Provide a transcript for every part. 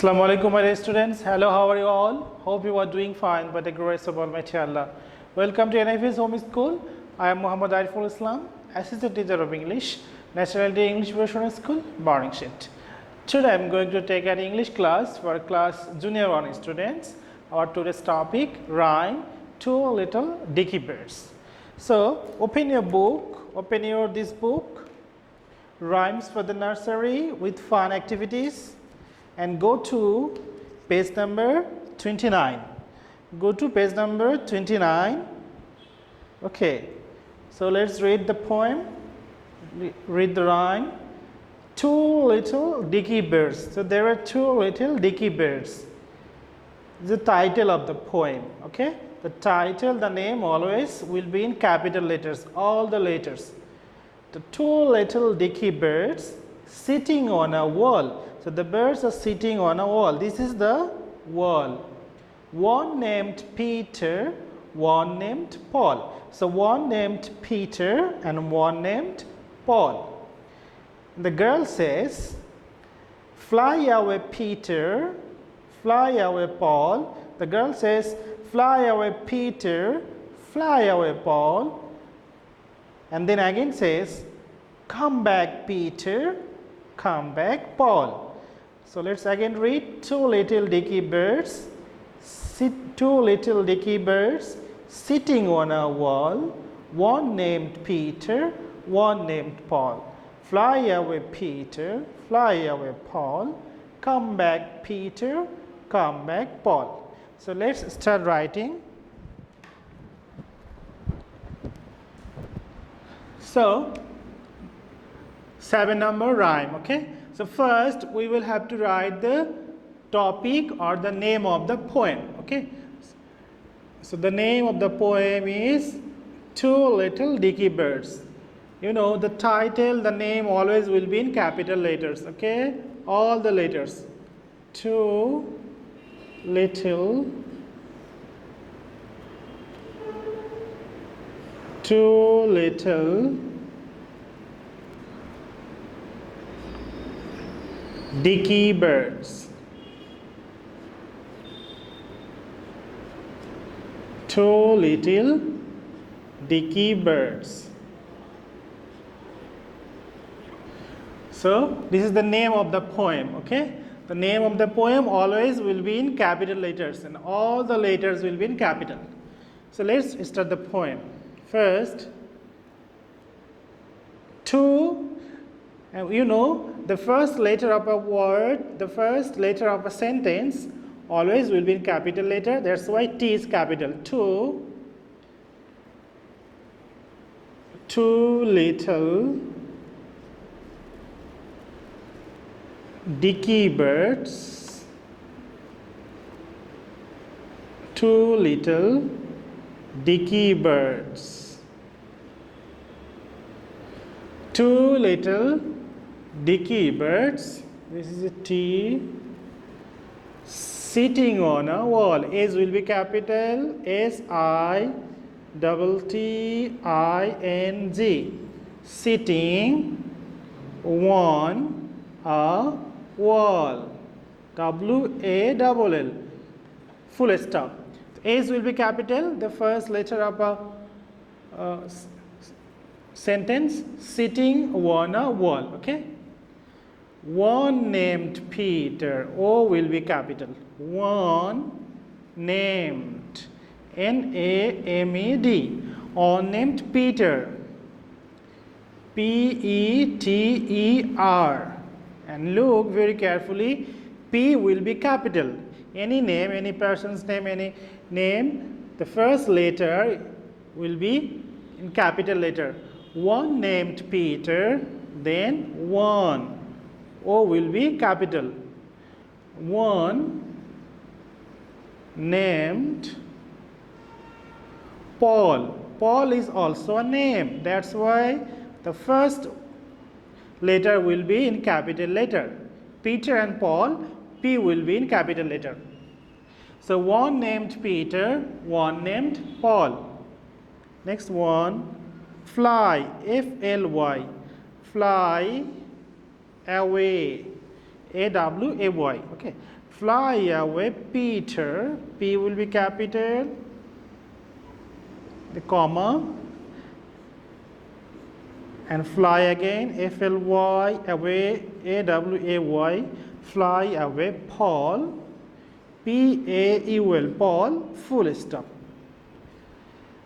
Assalamu alaikum, my dear students. Hello, how are you all? Hope you are doing fine by the grace of Almighty Allah. Welcome to NIF's Home School. I am Muhammad Ariful Islam, Assistant Teacher of English, Nationality English Version School, Barningshead. Today I am going to take an English class for class Junior 1 students. Our today's topic, rhyme, Two Little Dicky Birds. So, open your book, this book, Rhymes for the Nursery with Fun Activities, and go to page number 29. Go to page number 29. Okay, so let's read the poem, read the rhyme. Two little dicky birds. So there are two little dicky birds. The title of the poem. Okay, the title, the name always will be in capital letters, all the letters. The two little dicky birds sitting on a wall. So the birds are sitting on a wall. This is the wall. One named Peter, one named Paul. So one named Peter and one named Paul. The girl says, "Fly away, Peter, fly away, Paul." The girl says, "Fly away, Peter, fly away, Paul." And then again says, "Come back, Peter, come back, Paul." So let's again read. Two little dicky birds, sitting on a wall. One named Peter, one named Paul. Fly away, Peter, fly away, Paul. Come back, Peter, come back, Paul. So let's start writing. So 7 number rhyme. Okay, so first we will have to write the topic or the name of the poem. Okay, so the name of the poem is Two Little Dicky Birds. You know, the title, the name always will be in capital letters. Okay, all the letters. Two little dicky birds. Two little dicky birds. So this is the name of the poem. Okay, the name of the poem always will be in capital letters and all the letters will be in capital. So let's start the poem. First, two. And you know, the first letter of a word, the first letter of a sentence always will be in capital letter. That's why T is capital. Two little dicky birds. Two little dicky birds. Two little dicky birds. This is a T. Sitting on a wall. S will be capital. SITTING. Sitting on a wall. WALL. Full stop. S will be capital. The first letter of a sentence. Sitting on a wall. Okay. One named Peter. O will be capital. One named. NAMED. One named Peter. PETER. And look very carefully. P will be capital. Any name, any person's name, any name, the first letter will be in capital letter. One named Peter, then one. O will be capital. One named Paul. Paul is also a name. That's why the first letter will be in capital letter. Peter and Paul, P will be in capital letter. So one named Peter, one named Paul. Next one, fly, FLY. Fly away, A-W-A-Y. Okay. Fly away, Peter. P will be capital. The comma. And fly again, F-L-Y, away, A-W-A-Y. Fly away, Paul. P-A-U-L, Paul, full stop.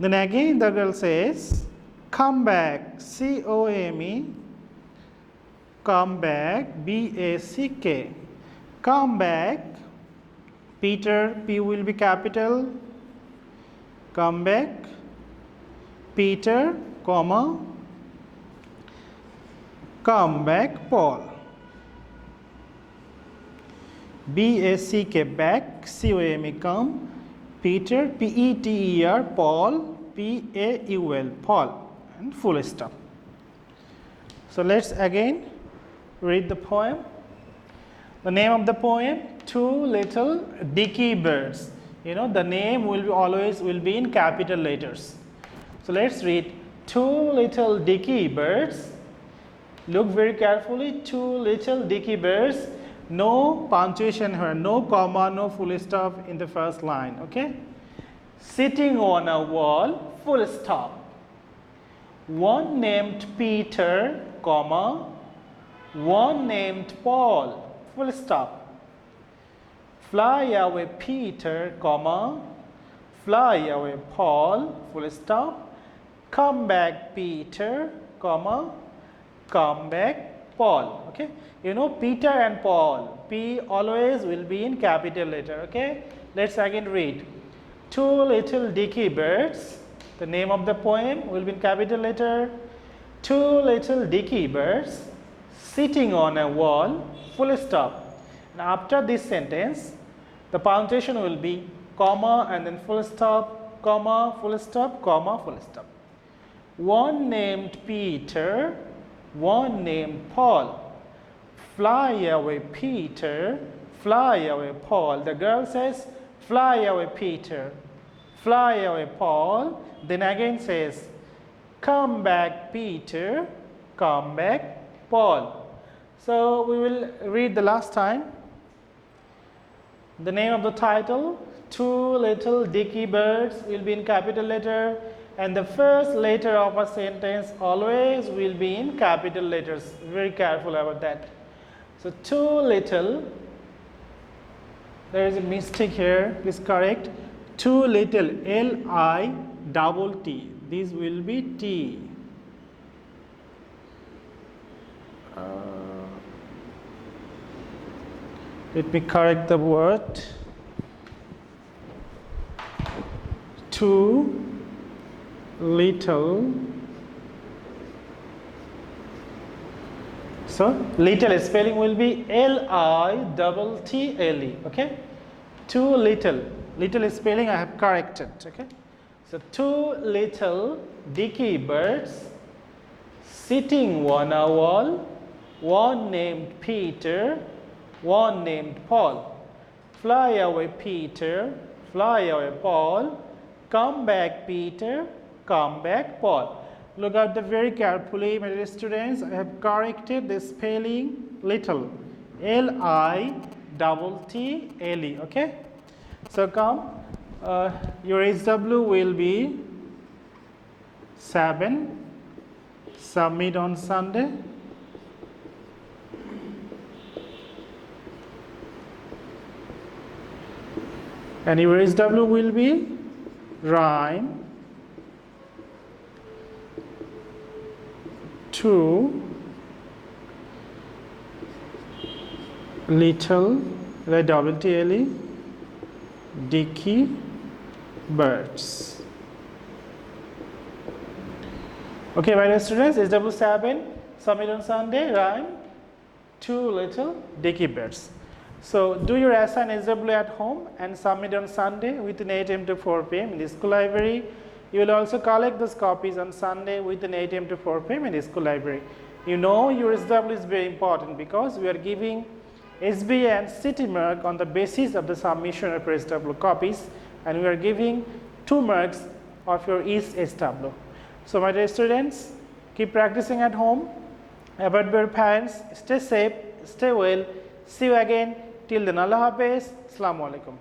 Then again the girl says, come back, C-O-M-E, come back, B-A-C-K, come back, Peter, P will be capital, come back, Peter, comma, come back, Paul. B-A-C-K, back, C-O-M-E, come, Peter, P-E-T-E-R, Paul, P-A-U-L, Paul, and full stop. So let's again read the poem. The name of the poem, Two Little Dicky Birds. You know, the name will be always be in capital letters. So let's read Two Little Dicky Birds. Look very carefully, two little dicky birds. No punctuation here, no comma, no full stop in the first line, okay? Sitting on a wall, full stop. One named Peter, comma, one named Paul, full stop. Fly away Peter, comma, fly away Paul, full stop. Come back Peter, comma, come back Paul. Okay, you know Peter and Paul, P always will be in capital letter. Okay, let's again read. Two little dicky birds. The name of the poem will be in capital letter. Two little dicky birds sitting on a wall, full stop. And after this sentence, the punctuation will be comma and then full stop, comma, full stop, comma, full stop. One named Peter, one named Paul. Fly away Peter, fly away Paul. The girl says, fly away Peter, fly away Paul. Then again says, come back Peter, come back Paul. So we will read the last time. The name of the title, Two Little Dicky Birds, will be in capital letter. And the first letter of a sentence always will be in capital letters. Very careful about that. So two little, there is a mistake here, please correct. Two little, L-I-double-T. This will be T. Let me correct the word. Two little. So little spelling will be L-I-double-T-L-E. Okay, two little. Little spelling I have corrected. Okay, so two little dicky birds sitting on a wall. One named Peter, one named Paul. Fly away Peter, fly away Paul. Come back Peter, come back Paul. Look at the very carefully, my dear students. I have corrected the spelling little, L-I-double-T-L-E. Okay, so come, your SW will be 7. Submit on Sunday. And your SW will be rhyme. Two little, double-T-L-E, dicky birds. Okay, my dear students, SW7, submit on Sunday, rhyme, two little dicky birds. So do your assign SW at home and submit on Sunday within 8 a.m. to 4 p.m. in the school library. You will also collect those copies on Sunday within 8 a.m. to 4 p.m. in the school library. You know your SW is very important because we are giving SBA and city mark on the basis of the submission of your SW copies, and we are giving 2 marks of your each SW. So my dear students, keep practicing at home, abide by your parents, stay safe, stay well, See you again. Till then, Allah Hafiz. Assalamu alaikum.